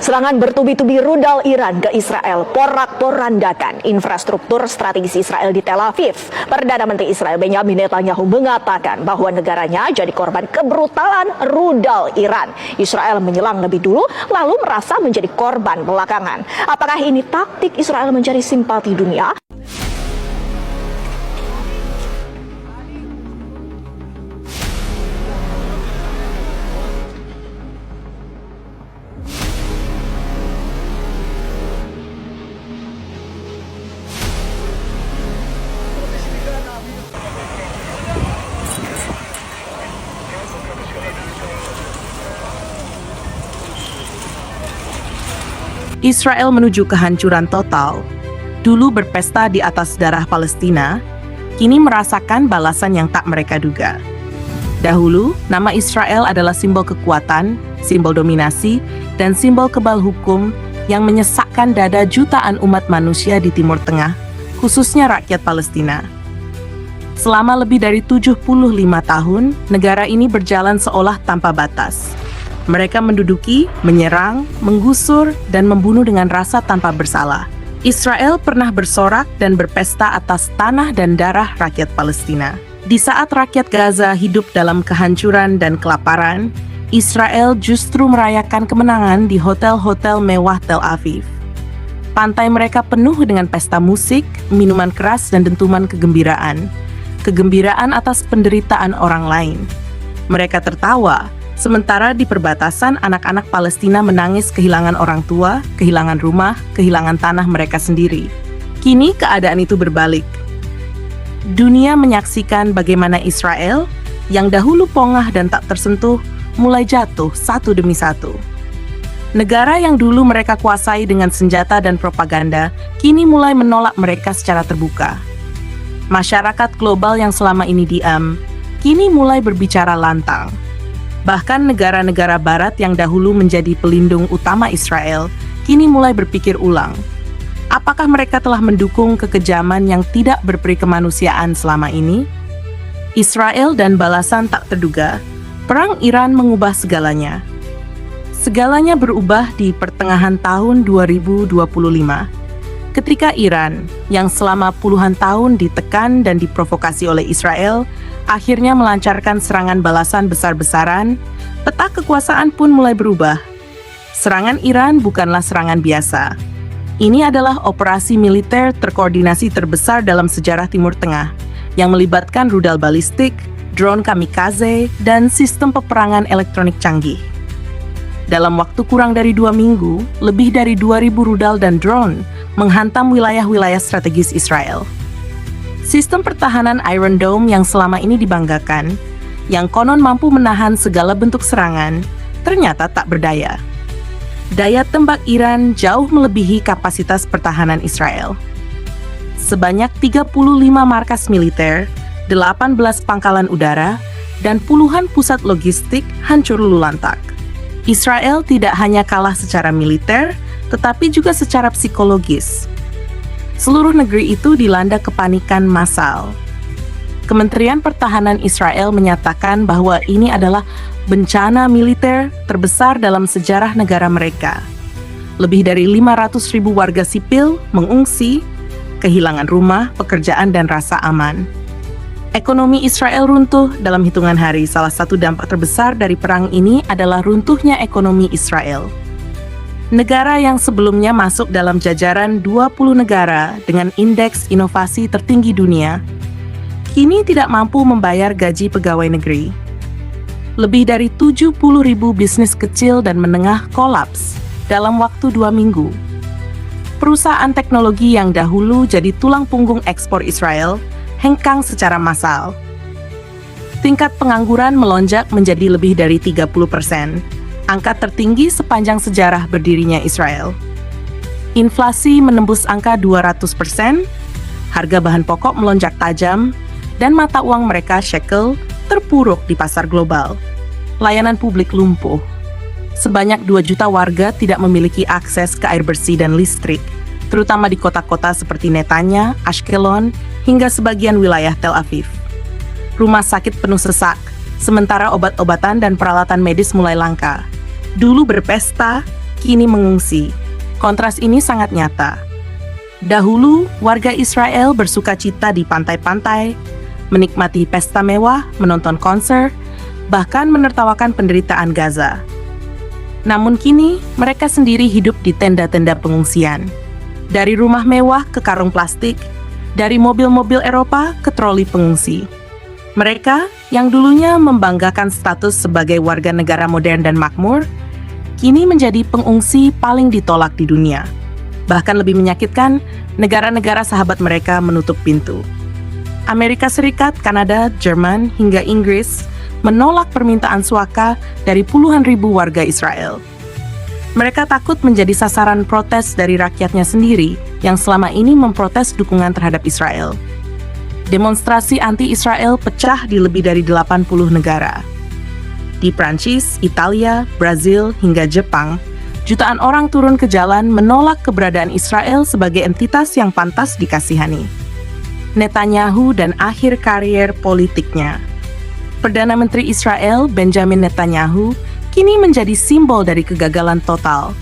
Serangan bertubi-tubi rudal Iran ke Israel porak-porandakan infrastruktur strategis Israel di Tel Aviv. Perdana Menteri Israel Benjamin Netanyahu mengatakan bahwa negaranya jadi korban kebrutalan rudal Iran. Israel menyelang lebih dulu lalu merasa menjadi korban belakangan. Apakah ini taktik Israel mencari simpati dunia? Israel menuju kehancuran total. Dulu berpesta di atas darah Palestina, kini merasakan balasan yang tak mereka duga. Dahulu, nama Israel adalah simbol kekuatan, simbol dominasi, dan simbol kebal hukum yang menyesakkan dada jutaan umat manusia di Timur Tengah, khususnya rakyat Palestina. Selama lebih dari 75 tahun, negara ini berjalan seolah tanpa batas. Mereka menduduki, menyerang, menggusur, dan membunuh dengan rasa tanpa bersalah. Israel pernah bersorak dan berpesta atas tanah dan darah rakyat Palestina. Di saat rakyat Gaza hidup dalam kehancuran dan kelaparan, Israel justru merayakan kemenangan di hotel-hotel mewah Tel Aviv. Pantai mereka penuh dengan pesta musik, minuman keras, dan dentuman kegembiraan. Kegembiraan atas penderitaan orang lain. Mereka tertawa, sementara di perbatasan anak-anak Palestina menangis kehilangan orang tua, kehilangan rumah, kehilangan tanah mereka sendiri. Kini keadaan itu berbalik. Dunia menyaksikan bagaimana Israel, yang dahulu pongah dan tak tersentuh, mulai jatuh satu demi satu. Negara yang dulu mereka kuasai dengan senjata dan propaganda, kini mulai menolak mereka secara terbuka. Masyarakat global yang selama ini diam, kini mulai berbicara lantang. Bahkan negara-negara barat yang dahulu menjadi pelindung utama Israel, kini mulai berpikir ulang. Apakah mereka telah mendukung kekejaman yang tidak berperi kemanusiaan selama ini? Israel dan balasan tak terduga, perang Iran mengubah segalanya. Segalanya berubah di pertengahan tahun 2025. Ketika Iran, yang selama puluhan tahun ditekan dan diprovokasi oleh Israel, akhirnya melancarkan serangan balasan besar-besaran, peta kekuasaan pun mulai berubah. Serangan Iran bukanlah serangan biasa. Ini adalah operasi militer terkoordinasi terbesar dalam sejarah Timur Tengah, yang melibatkan rudal balistik, drone kamikaze, dan sistem peperangan elektronik canggih. Dalam waktu kurang dari 2 minggu, lebih dari 2.000 rudal dan drone menghantam wilayah-wilayah strategis Israel. Sistem pertahanan Iron Dome yang selama ini dibanggakan, yang konon mampu menahan segala bentuk serangan, ternyata tak berdaya. Daya tembak Iran jauh melebihi kapasitas pertahanan Israel. Sebanyak 35 markas militer, 18 pangkalan udara, dan puluhan pusat logistik hancur lululantak. Israel tidak hanya kalah secara militer, tetapi juga secara psikologis. Seluruh negeri itu dilanda kepanikan massal. Kementerian Pertahanan Israel menyatakan bahwa ini adalah bencana militer terbesar dalam sejarah negara mereka. Lebih dari 500.000 warga sipil mengungsi, kehilangan rumah, pekerjaan, dan rasa aman. Ekonomi Israel runtuh dalam hitungan hari. Salah satu dampak terbesar dari perang ini adalah runtuhnya ekonomi Israel. Negara yang sebelumnya masuk dalam jajaran 20 negara dengan indeks inovasi tertinggi dunia, kini tidak mampu membayar gaji pegawai negeri. Lebih dari 70.000 bisnis kecil dan menengah kolaps dalam waktu 2 minggu. Perusahaan teknologi yang dahulu jadi tulang punggung ekspor Israel, hengkang secara massal. Tingkat pengangguran melonjak menjadi lebih dari 30%. Angka tertinggi sepanjang sejarah berdirinya Israel. Inflasi menembus angka 200%, harga bahan pokok melonjak tajam, dan mata uang mereka shekel terpuruk di pasar global. Layanan publik lumpuh. Sebanyak 2 juta warga tidak memiliki akses ke air bersih dan listrik, terutama di kota-kota seperti Netanya, Ashkelon, hingga sebagian wilayah Tel Aviv. Rumah sakit penuh sesak, sementara obat-obatan dan peralatan medis mulai langka. Dulu berpesta, kini mengungsi. Kontras ini sangat nyata. Dahulu, warga Israel bersukacita di pantai-pantai, menikmati pesta mewah, menonton konser, bahkan menertawakan penderitaan Gaza. Namun kini, mereka sendiri hidup di tenda-tenda pengungsian. Dari rumah mewah ke karung plastik, dari mobil-mobil Eropa ke troli pengungsi. Mereka yang dulunya membanggakan status sebagai warga negara modern dan makmur, kini menjadi pengungsi paling ditolak di dunia. Bahkan lebih menyakitkan, negara-negara sahabat mereka menutup pintu. Amerika Serikat, Kanada, Jerman, hingga Inggris menolak permintaan suaka dari puluhan ribu warga Israel. Mereka takut menjadi sasaran protes dari rakyatnya sendiri yang selama ini memprotes dukungan terhadap Israel. Demonstrasi anti-Israel pecah di lebih dari 80 negara. Di Prancis, Italia, Brazil, hingga Jepang, jutaan orang turun ke jalan menolak keberadaan Israel sebagai entitas yang pantas dikasihani. Netanyahu dan akhir karier politiknya. Perdana Menteri Israel, Benjamin Netanyahu, kini menjadi simbol dari kegagalan total.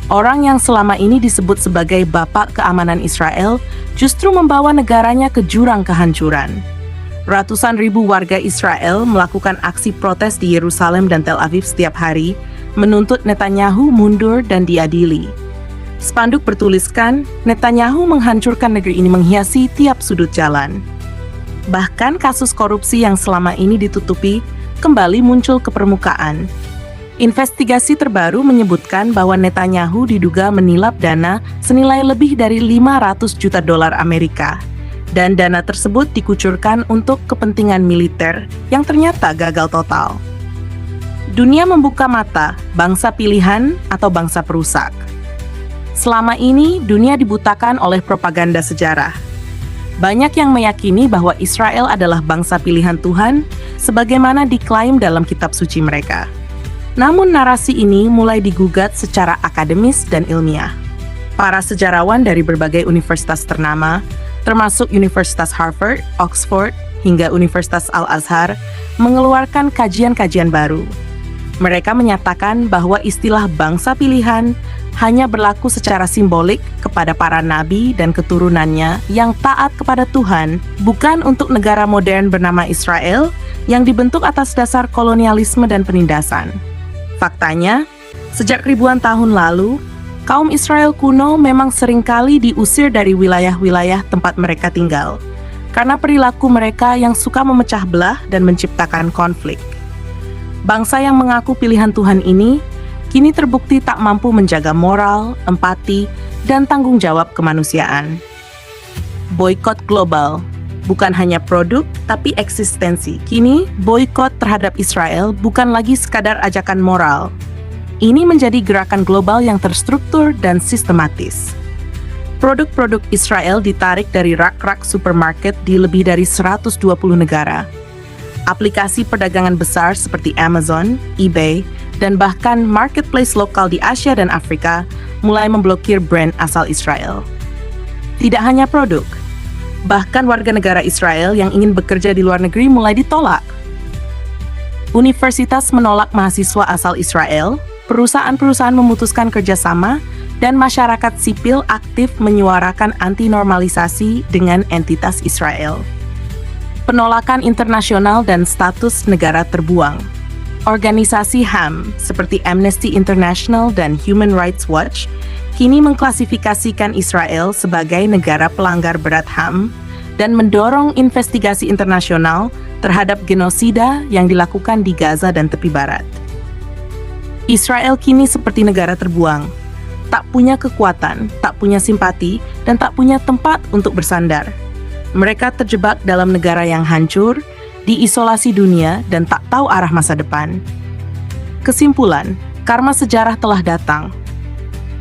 Orang yang selama ini disebut sebagai bapak keamanan Israel justru membawa negaranya ke jurang kehancuran. Ratusan ribu warga Israel melakukan aksi protes di Yerusalem dan Tel Aviv setiap hari, menuntut Netanyahu mundur dan diadili. Spanduk bertuliskan, Netanyahu menghancurkan negeri ini menghiasi tiap sudut jalan. Bahkan kasus korupsi yang selama ini ditutupi kembali muncul ke permukaan. Investigasi terbaru menyebutkan bahwa Netanyahu diduga menilap dana senilai lebih dari 500 juta dolar Amerika. Dan dana tersebut dikucurkan untuk kepentingan militer yang ternyata gagal total. Dunia membuka mata, bangsa pilihan atau bangsa perusak. Selama ini, dunia dibutakan oleh propaganda sejarah. Banyak yang meyakini bahwa Israel adalah bangsa pilihan Tuhan, sebagaimana diklaim dalam kitab suci mereka. Namun narasi ini mulai digugat secara akademis dan ilmiah. Para sejarawan dari berbagai universitas ternama, termasuk Universitas Harvard, Oxford, hingga Universitas Al-Azhar, mengeluarkan kajian-kajian baru. Mereka menyatakan bahwa istilah bangsa pilihan hanya berlaku secara simbolik kepada para nabi dan keturunannya yang taat kepada Tuhan, bukan untuk negara modern bernama Israel yang dibentuk atas dasar kolonialisme dan penindasan. Faktanya, sejak ribuan tahun lalu, kaum Israel kuno memang seringkali diusir dari wilayah-wilayah tempat mereka tinggal, karena perilaku mereka yang suka memecah belah dan menciptakan konflik. Bangsa yang mengaku pilihan Tuhan ini kini terbukti tak mampu menjaga moral, empati, dan tanggung jawab kemanusiaan. Boikot global, bukan hanya produk, tapi eksistensi. Kini, boikot terhadap Israel bukan lagi sekadar ajakan moral. Ini menjadi gerakan global yang terstruktur dan sistematis. Produk-produk Israel ditarik dari rak-rak supermarket di lebih dari 120 negara. Aplikasi perdagangan besar seperti Amazon, eBay, dan bahkan marketplace lokal di Asia dan Afrika mulai memblokir brand asal Israel. Tidak hanya produk, bahkan warga negara Israel yang ingin bekerja di luar negeri mulai ditolak. Universitas menolak mahasiswa asal Israel, perusahaan-perusahaan memutuskan kerjasama, dan masyarakat sipil aktif menyuarakan anti-normalisasi dengan entitas Israel. Penolakan internasional dan status negara terbuang. Organisasi HAM seperti Amnesty International dan Human Rights Watch kini mengklasifikasikan Israel sebagai negara pelanggar berat HAM dan mendorong investigasi internasional terhadap genosida yang dilakukan di Gaza dan tepi barat. Israel kini seperti negara terbuang, tak punya kekuatan, tak punya simpati, dan tak punya tempat untuk bersandar. Mereka terjebak dalam negara yang hancur, diisolasi dunia, dan tak tahu arah masa depan. Kesimpulan, karma sejarah telah datang.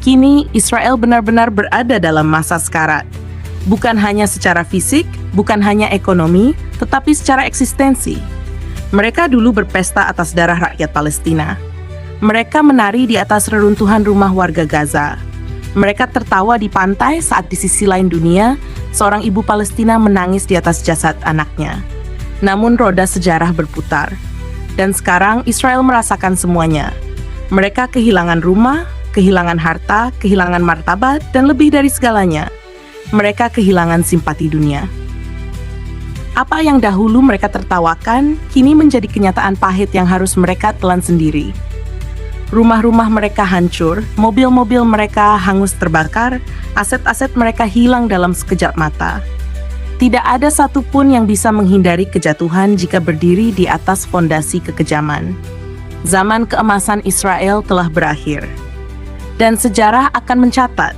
Kini, Israel benar-benar berada dalam masa sekarat. Bukan hanya secara fisik, bukan hanya ekonomi, tetapi secara eksistensi. Mereka dulu berpesta atas darah rakyat Palestina. Mereka menari di atas reruntuhan rumah warga Gaza. Mereka tertawa di pantai saat di sisi lain dunia, seorang ibu Palestina menangis di atas jasad anaknya. Namun roda sejarah berputar. Dan sekarang Israel merasakan semuanya. Mereka kehilangan rumah, kehilangan harta, kehilangan martabat, dan lebih dari segalanya, mereka kehilangan simpati dunia. Apa yang dahulu mereka tertawakan, kini menjadi kenyataan pahit yang harus mereka telan sendiri. Rumah-rumah mereka hancur, mobil-mobil mereka hangus terbakar, aset-aset mereka hilang dalam sekejap mata. Tidak ada satupun yang bisa menghindari kejatuhan jika berdiri di atas fondasi kekejaman. Zaman keemasan Israel telah berakhir. Dan sejarah akan mencatat,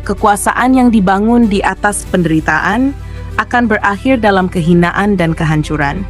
kekuasaan yang dibangun di atas penderitaan akan berakhir dalam kehinaan dan kehancuran.